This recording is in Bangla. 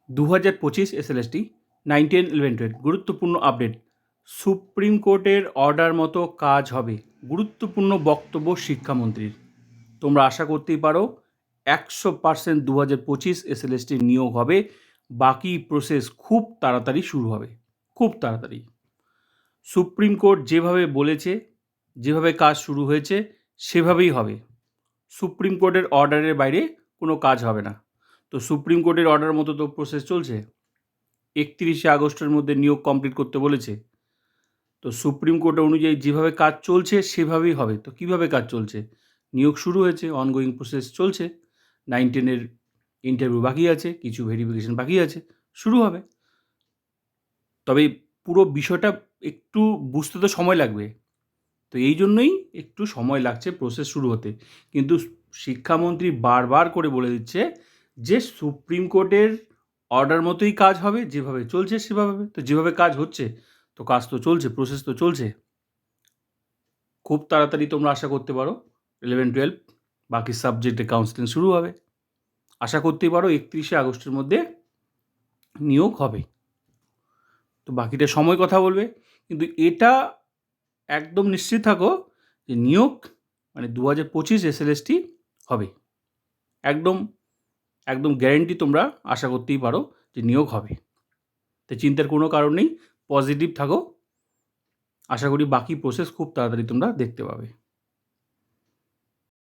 2025 এসএলএসটি 9, 10, 11, 12 গুরুত্বপূর্ণ আপডেট। সুপ্রিম কোর্টের অর্ডার মতো কাজ হবে, গুরুত্বপূর্ণ বক্তব্য শিক্ষামন্ত্রীর। তোমরা আশা করতেই পারো 100% 2025 এসএলএসটির নিয়োগ হবে। বাকি প্রসেস খুব তাড়াতাড়ি শুরু হবে, খুব তাড়াতাড়ি। সুপ্রিম কোর্ট যেভাবে বলেছে, যেভাবে কাজ শুরু হয়েছে সেভাবেই হবে। সুপ্রিম কোর্টের অর্ডারের বাইরে কোনো কাজ হবে না। তো সুপ্রিম কোর্টের অর্ডার মতো তো প্রসেস চলছে। 31শে আগস্টের মধ্যে নিয়োগ কমপ্লিট করতে বলেছে। তো সুপ্রিম কোর্ট অনুযায়ী যেভাবে কাজ চলছে সেভাবেই হবে। তো কিভাবে কাজ চলছে? নিয়োগ শুরু হয়েছে, অনগোয়িং প্রসেস চলছে। 9, 10-এর ইন্টারভিউ বাকি আছে, কিছু ভেরিফিকেশন বাকি আছে, শুরু হবে। তবে পুরো বিষয়টা একটু বুঝতে তো সময় লাগবে। তো এই জন্যই একটু সময় লাগছে প্রসেস শুরু হতে। কিন্তু শিক্ষামন্ত্রী বারবার করে বলে দিচ্ছে যে সুপ্রিম কোর্টের অর্ডার মতোই কাজ হবে, যেভাবে চলছে সেভাবে হবে। তো যেভাবে কাজ হচ্ছে তো কাজ তো চলছে, প্রসেস তো চলছে। খুব তাড়াতাড়ি তোমরা আশা করতে পারো 11, 12 বাকি সাবজেক্টে কাউন্সেলিং শুরু হবে। আশা করতেই পারো 31শে আগস্টের মধ্যে নিয়োগ হবে। তো বাকিটা সময় কথা বলবে, কিন্তু এটা একদম নিশ্চিত থাকো যে নিয়োগ মানে 2025 এসএলএসটি হবে। একদম একদম গ্যারেন্টি তোমরা আশা করতেই পারো যে নিয়োগ হবে। তো চিন্তার কোনো কারণ নেই, পজিটিভ থাকো। আশা করি বাকি প্রসেস খুব তাড়াতাড়ি তোমরা দেখতে পাবে।